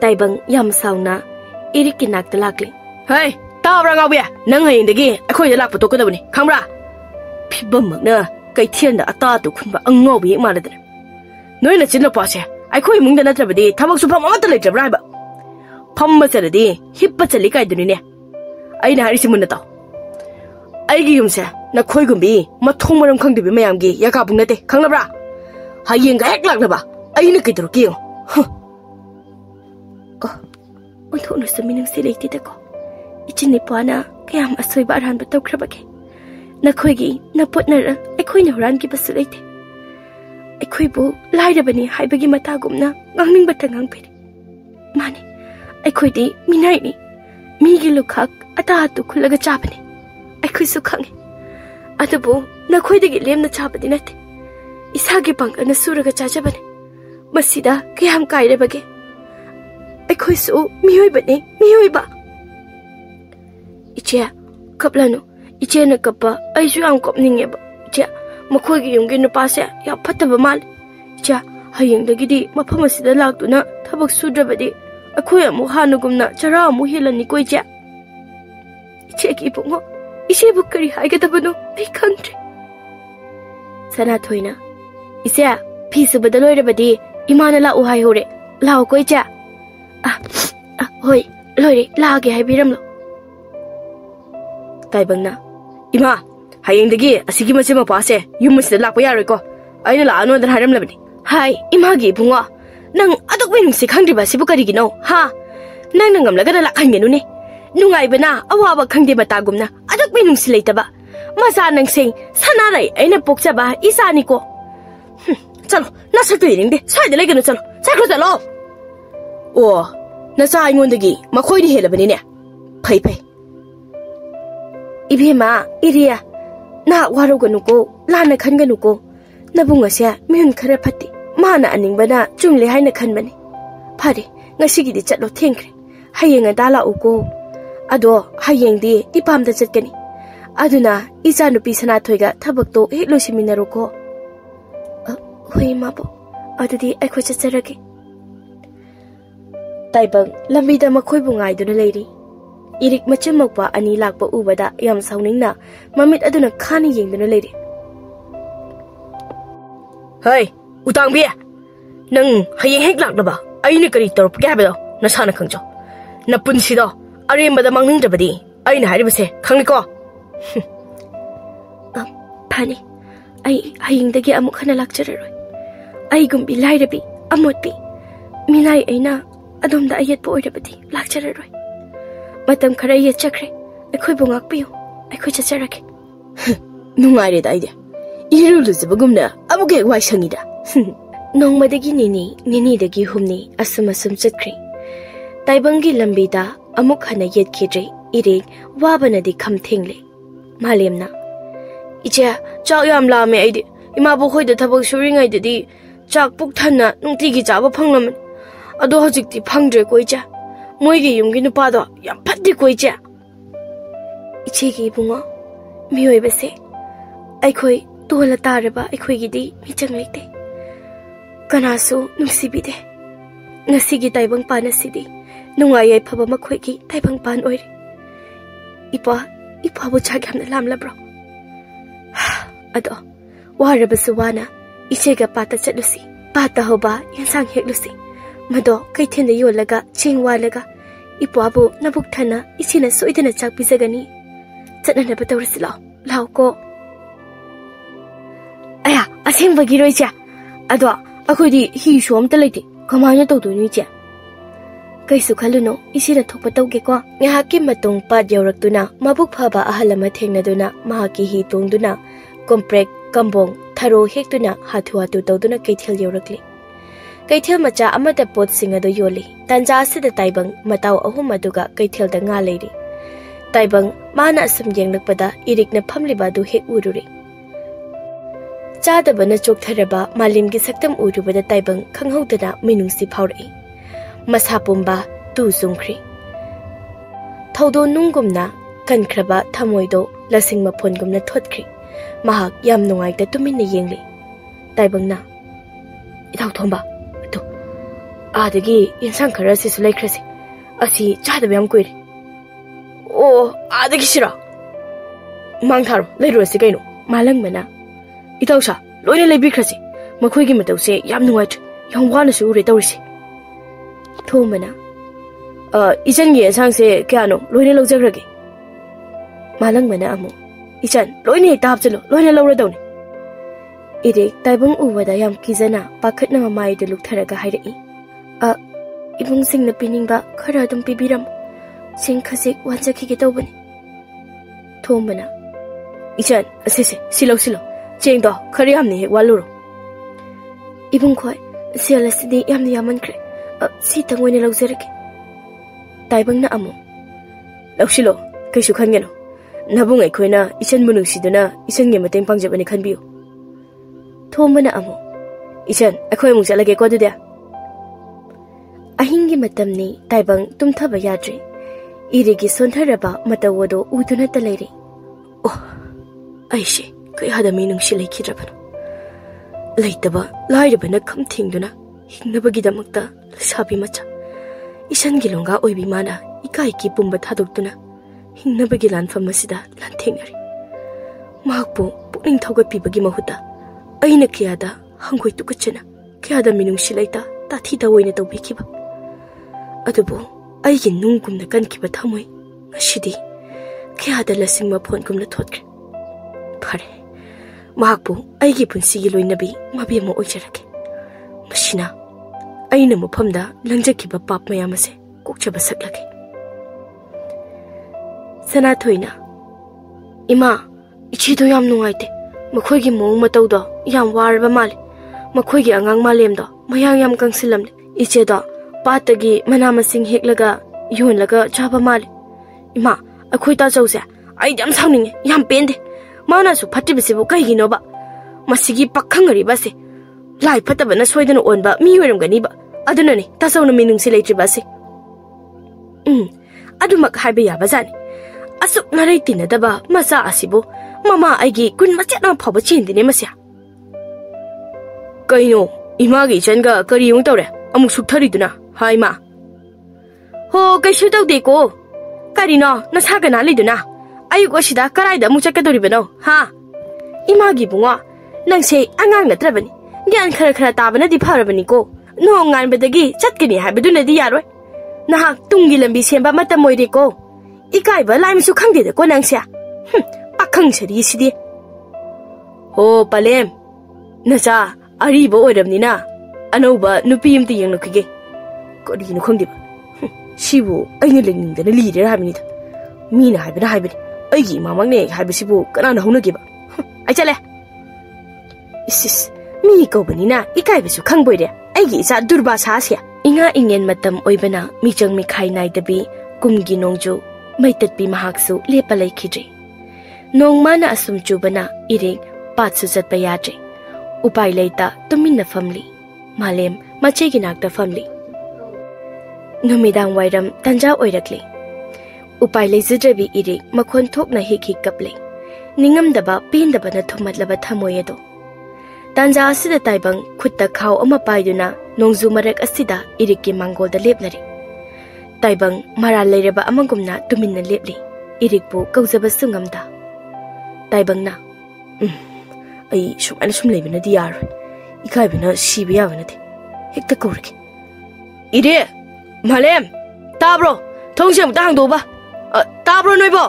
taibang yam sauna Erik kinak talakli hey tabra ngawbe nang haindagi akhoi da lakpa tokadabani khangbra phibam magna kai thian da ata tu khunba angnobi maladana noina chinna pase akhoi mungda natrabadi thabak su pham amata leitrabra ba phamma charadi hippa chali kai duni ne aina harisi munna taw aigi yumse na khoi gumbi mathong maram khangdibi mayamgi yaka bungnate khanglabra Hayeng hek lak na ba? Ay na kitro kiyo. ꯑꯣꯟꯊꯣꯛꯅ ꯁꯨꯃꯤꯅꯨꯡꯁꯤ ꯂꯩꯇꯦꯗꯀꯣ ꯏꯆꯤꯟ ꯏꯄ꯭ꯋꯥꯅ ꯀꯌꯥꯝ ꯑꯁꯣꯏꯕ ꯑꯔꯥꯟꯕ ꯇꯧꯈ꯭ꯔꯕꯒꯦ ꯅꯈꯣꯏꯒꯤ ꯅꯄꯣꯠꯅꯔ ꯑꯩꯈꯣꯏꯅ ꯍꯨꯔꯥꯟꯈꯤꯕꯁꯨ ꯂꯩꯇꯦ ꯑꯩꯈꯣꯏꯕꯨ ꯂꯥꯏꯔꯕꯅꯤ ꯍꯥꯏꯕꯒꯤ ꯃꯇꯥꯒꯨꯝꯅ ꯉꯥꯡꯅꯤꯡꯕꯇ ꯉꯥꯡꯕꯤꯔꯤ ꯃꯥꯅꯤ ꯑꯩꯈꯣꯏꯗꯤ ꯃꯤꯅꯥꯏꯅꯤ ꯃꯤꯒꯤ ꯂꯨꯈꯥꯛ ꯑꯇꯥ ꯑꯇꯨ ꯈꯨꯜꯂꯒ ꯆꯥꯕꯅꯤ ꯑꯩꯈꯣꯏꯁꯨ ꯈꯪꯉꯤ ꯑꯗꯨꯕꯨ ꯅꯈꯣꯏꯗꯒꯤ ꯂꯦꯝꯅ ꯆꯥꯕꯗꯤ ꯅꯠꯇꯦ ꯏꯁꯥꯒꯤ ꯄꯥꯡꯒꯜꯅ ꯁꯨꯔꯒ ꯆꯥꯖꯕꯅꯤ ꯃꯁꯤꯗ ꯀꯌꯥꯝ ꯀꯥꯏꯔꯕꯒꯦ ꯑꯩꯈꯣꯏꯁꯨ ꯃꯤꯑꯣꯏꯕꯅꯤ ꯃꯤꯑꯣꯏꯕ ꯏꯆꯦ ꯀꯞꯂꯅꯨ ꯏꯆꯦꯅ ꯀꯞꯄ ꯑꯩꯁꯨ ꯌꯥꯝ ꯀꯞꯅꯤꯡꯉꯦꯕ ꯏꯆꯦ ꯃꯈꯣꯏꯒꯤ ꯌꯨꯝꯒꯤ ꯅꯨꯄꯥꯁꯦ ꯌꯥꯝ ꯐꯠꯇꯕ ꯃꯥꯜꯂꯤ ꯏꯆꯦ ꯍꯌꯦꯡꯗꯒꯤꯗꯤ ꯃꯐꯝ ꯑꯁꯤꯗ ꯂꯥꯛꯇꯨꯅ ꯊꯕꯛ ꯁꯨꯗ꯭ꯔꯕꯗꯤ ꯑꯩꯈꯣꯏ ꯑꯃꯨꯛ ꯍꯥꯟꯅꯒꯨꯝꯅ ꯆꯔꯥ ꯑꯃꯨꯛ ꯍꯦꯜꯂꯅꯤꯀꯣ ꯏꯆꯦ 이제기 이봉어 이제 부끄리 하겠다보노 이 칸트 사나토이나 이제 피스보다 로이르바디 이마나 라오 하이호레 라오고 이제 호이 로이리 라게 하이비람로 다이방나 이마 하잉데기 아시기 마지막 봐세 유무스들 라고 야로이고 아이나 라노들 하람라바니 하이 이마기 이봉어 năng adok wen si khang diba sibu kari gino ha nang nangam laga la khang genu ne nungai bana awa ba khang diba ta gumna adok wen si leitaba masa nang sing sana rai aina pokcha ba isa ni ko chalo na sa tu ring de sai de lai genu chalo sai kho chalo o na sa ngon de gi ma khoi ni hela bani ne phai phai ibema iria na waru ganu ko la na khan ganu ko na bunga sia min khara phati mana aningbana chumle haina khanbani phari ngasigidi chatlo thengkre hayeng adala uko ado hayengdi ipamda chatkani aduna isa nupi sana thoiga thabak to heklo siminaro ko hoi mabo adudi aikho chacharage taibang lambida makhoi bungai duna leiri irik machamakpa ani lakpa ubada yam sauningna mamit aduna khani yengduna leiri hey utang bia nang hayeng hek lak daba aina kari torp kya bado na sana khangjo na punsi do aremba da mangning dabadi aina hari base khangni ko phani ai hayeng dagi amuk khana lakchararoi ai gumbi lairabi amotbi minai aina adom da ayet po oirabadi lakchararoi matam khara ye chakre akhoi bungak piyo akhoi chacharake nungaire da ide irulu zibagumna amuge wai sangida nongmadagi nini dagi humni asum chatkri taibangi lambida amuk hana yetkhidre ire wabanadi khamthengle malemna icha chak yam lame aidi ima bo khoi da thabak suringai dadi chak puk thanna nungti gi jaba phanglam ado hojikti phangdre koicha moigi yumgi nupa do yam phatti koicha iche gi bungo mioi base aikhoi tola taraba aikhoi gi di michang leite kanasu nungsibide ngasigi taibang panasidi nungai ai phaba makhoi gi taibang pan oire ipa bu chagam lam labro ado warabasu wana ichega pata chatlusi pata hoba yansang heklusi mado kaithenda yolaga chingwa laga ipa bu nabuk thana isina soidena chak bizagani chatna ba tawrisi law ko aya aseng bagi roicha ado akhodi hi shom ta leite kamanya tawdoni che kaisu khaluno isira thokpa tawge ko ngahaki matung pat yawraktuna mabuk phaba ahalama thengnaduna mahaki hi tongduna komprek kambong tharo hektuna hathuatu tawduna kaithel yawrakli kaithel macha amata pot singado yoli tanja asida taibang mataw ahum aduga kaithel da nga leiri taibang mana asum yenglakpada irikna phamliba du hek ururi चादबना चोक्थरबा मालिमगी सक्तम उरुबदा ताइबंग खंगहौदना मिनुंगसि फावरई मसा पुंबा तु सुंख्रि थौदो नुंगुमना कनख्रबा थमोइदो लसिंग मफोनगुमना थोतख्रि महाक याम नुंगाइदा तुमिन्ना येंगले ताइबंगना इथाव थोंबा तो आदगी इंसान खरा सिसु लैख्रसि असि चादबा याम कुइरे ओ आदगी सिरा मांगथारो लैरुरसि canoe मालंगमना इताउसा लोइने लेबिख्रसि मखोइगी मतौसे याम नुंगाइट याम वानसु उरे तौरिसि थोमना इचनगी एसांगसे Keanu लोइने लौजग्रगे मालंगमना Amu इचन लोइने हेक्ता हापचलो लोइने लौरदौने इरे ताइबंग उवदा yam किजना पाखटना माइदे लुकथरगा हाइरई ibung sing na piningba khara dum pibiram sing khasik wanjaki ge tawbani thombana ichan asese silo cheng do khari amni he waluro ibung khoi sialasidi yamni yaman kre si tangwini lawzerake taibang na amo lawsilo kaisu khangeno nabung ai khoina ichan munung siduna ichan nge mateng pangjabani khanbiu thombana amo ichan akhoi mung chalage ko dudia ahingi matamni taibang tumthaba yadri irigi sontharaba matawodo uduna talairi oh aishe kai hada minung silai khidrabana laitaba lairabana khamthingduna hingnabagi damakta sabi macha isan gilonga oibi mana ikai ki pumba thadokduna hingnabagi lanfam asida lanthengnari mahakpo pukning thawgapibagi mahuta aina kiyada hangoi tukachana kiyada minung silaita tathida oina tawbikiba adubo aigi nungumna kankhiba thamoi ngasidi kiyada lasingma phongumna thotkre phare mahakpo aigi punsigi loinabi mabiyama oijarake masina aina mafamda langjakhiba pap mayam ase kokchaba saklake Sanathoina ima ichido yam nungaite makhoigi mong matawdo yam warba male makhoigi angang malemdo mayang yam kangsilamle ichedo patagi manamasing heklaga yonlaga chaba male ima akhoi ta chause ai yam sauninge yam pende mana su phatibisibu kaiginoba masigi pakhangari base lai phatabana soidana onba mi oiramgani ba adunani tasawna minungsi leitriba se adumak haibe yabazani asuk narai tinadaba masa asibo mama aigi kun machana phaba chendine masya kaino imagi changa kari yung tawre amuk sukthari duna hai ma ho kaisu tawde ko karino nasaga na liduna ayu ko sida karai da mucha kadori bano ha imagi bunga nangse angang natrabani gyan khara tabana di pharabani ko no ngan bedagi chatkini habiduna di yaroi nahak tungi lambi semba mata moire ko ikai ba lai misu khangde da ko nangsia pakhang sari sidi ho palem nacha ari bo oiramni na anoba nupi imti yang nokige ko di nu khangde sibu aina lengning da li re habini da mina habini aigi mamang ne habisibu kana na hona giba ai chale isis mi ko bani na ikai bisu khangboire aigi sa durba sa sia inga ingen matam oibana michang mi khai nai dabi kumgi nongju maitatpi mahaksu lepa laikhidri nongmana asum chubana ireng patsu chatpa yadre upai leita tuminna famli malem machegi nakta famli numidang wairam tanja oirakle upai leizidrebi ireng makhon thokna hik kaple ningam daba pendaba na thumatlaba thamoyedo tanja asida taibang khutta khaw ama paiduna nongju marak asida irikki mangolda leplari taibang mara leiraba amangumna tuminna lepli irikpu kaujaba sungamda taibang na ai sumana sum leibana di yar ikai bina sibi yabana de hekta korke ire malem tabro thongsem ta hangdo ba tabro noibo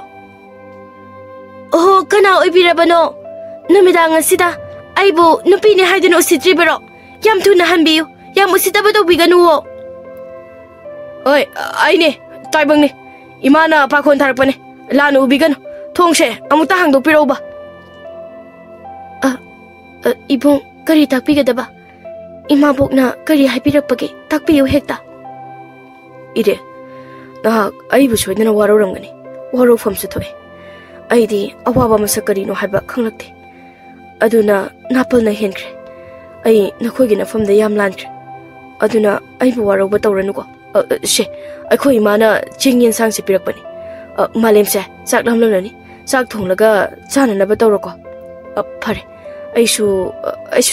oh kana oibirabano numidang asida aibu nupi ne haidino usitribero yam thuna hanbiu yam usitaba do biganu oi aine taibang ne imana pakhon tharapane lanu ubigan thongse amuta hangdo piroba ibong kari takpigadaba ima bokna kari haipirakpage takpiyu hekta ire na aibu soidana waroramgani warofam su thoe aidi awaba masakari no haiba khanglakte aduna napalna henkre ai nakhogi nafamda yam lankre aduna aibu waroba tawranuko she akhoi imana chingyen sangse pirakpani malemse sak lamlani sak thonglaga chananaba tawrako phare aishu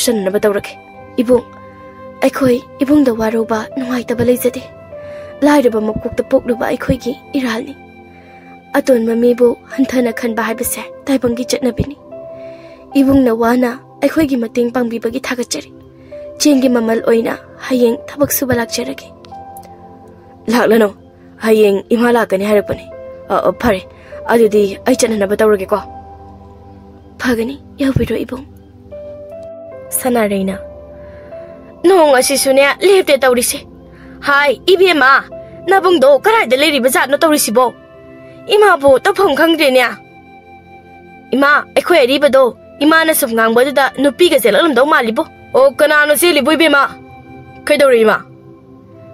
sananaba tawrake ibung akhoi ibungda waroba nuhaitaba leijade lairaba mapokta pokluba aikhoigi iralni aton mamibu hanthana khanba haibase taibangi chatnabini ibungna wana aikhoigi mating pangbibagi thagachari chengi mamal oina hayeng thabak suba lakjarage laklano hayeng imala kani harapani phare adudi ai chananaba tawrage ko phagani yawbiro ibung Sanareina nong asisune lepte tawrise Hai, Ibema, Nabungdo, Khaidem Lairibazat no Torisibo. Ima bo tafam khangdrene. Ima, akhoi aribado, Imana sum ngangbada nupiga selalumdo malibo. O kanano selibo Ibema. Kaidori ima.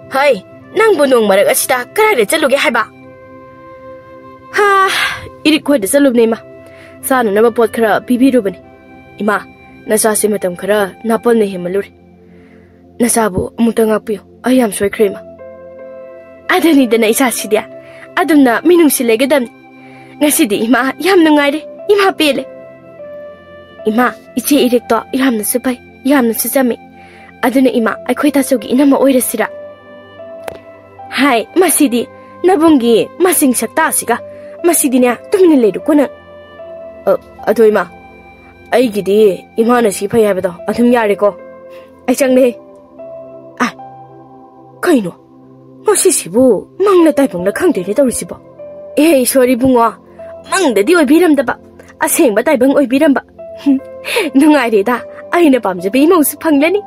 Hai, nangbu nung marag asita Khaidem chaluge haiba. Ha, Erik khoi da chalubne ma. Sana naba pot khara bibirubani. Ima, nasa se matam khara napal ne himaluri. Nasabu amuta ngakpiyo. I am so crema. Adani dana isa sidia. Adumna minung silegadam. Ngasidi ima yam nungaire. Ima pele. Ima ichi Erik to yam na supai. Yam na susami. Aduna ima akhoi tasogi inama oirasira. Hai masidi nabungi masing sakta siga. Masidi nya tumni ledu kona. Ado ima. Ai gidi ima na sipai habado. Adum yare ko. Ai changne. Kaino, ngosisibu mangla taibongla khangdene tawrisibo. Sorry bungo, mangdadi oibirandaba, asengba taibong oibiramba. Nungaireda, aina pamjabe imausu phanglani.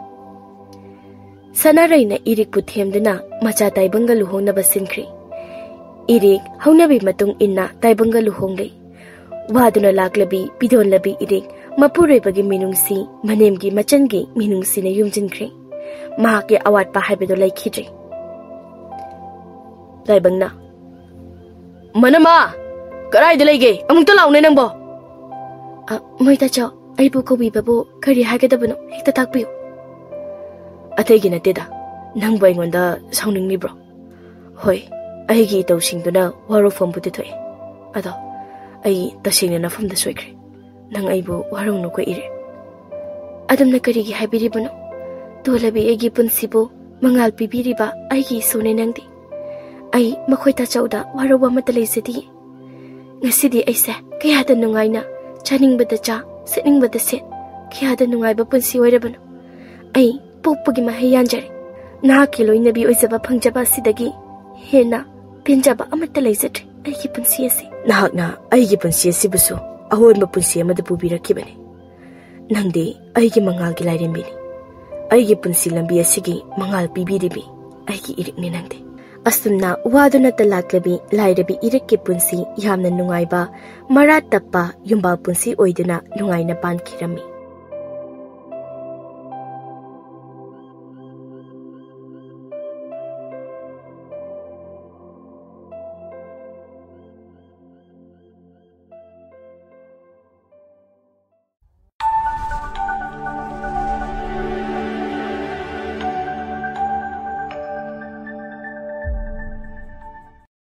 Sanaraina Erik pu themduna macha taibonga luhongnaba sinkri. Erik haunabi matung inna taibonga luhonglei. Waduna laklabi pidonlabi Erik mapurebagi minungsi manemgi machangi minungsi na yumjinkri. Mahaki awat pa haibedo lai khidri. Taibang na. Manama! Khaidem laige, amung talaw na nang bo. Moita chaw, ay bu ko bibabo, kari hagadabano, hekta takpiyo. Atay ginatida, nang ba ingonda sauning libro. Hoy, ay itaw singdo na waro fom butito eh. Ado, ay tasing na fom da soykri. Nang ay bu warong no ko iri. Adam na kari gi haibiribano. Tolabi egi punsibo mangal pibiriba aigi sone nangdi. Ai makhoi ta chauda warawa matalai sedi. Ngasidi aise kayada nungaina chaning bada cha setning bada set kayada nungai ba punsi oirabano. Ai pokpagi mahayan jare. Na kiloi nabi oizaba phangjaba sidagi hena pinjaba amatalai sedi aigi punsi ase. Nahakna aigi punsi ase busu ahon ba punsi amada pubirakibani. Nangdi aigi mangal gi lairembini. Aigi punsi lambi asigi mangal pibiribi aigi Erik ni nangde. Astumna waduna talaklabi Lairabi Erik ke punsi yamna nungaiba marat tappa yumbal punsi oiduna lungaina pan kirami.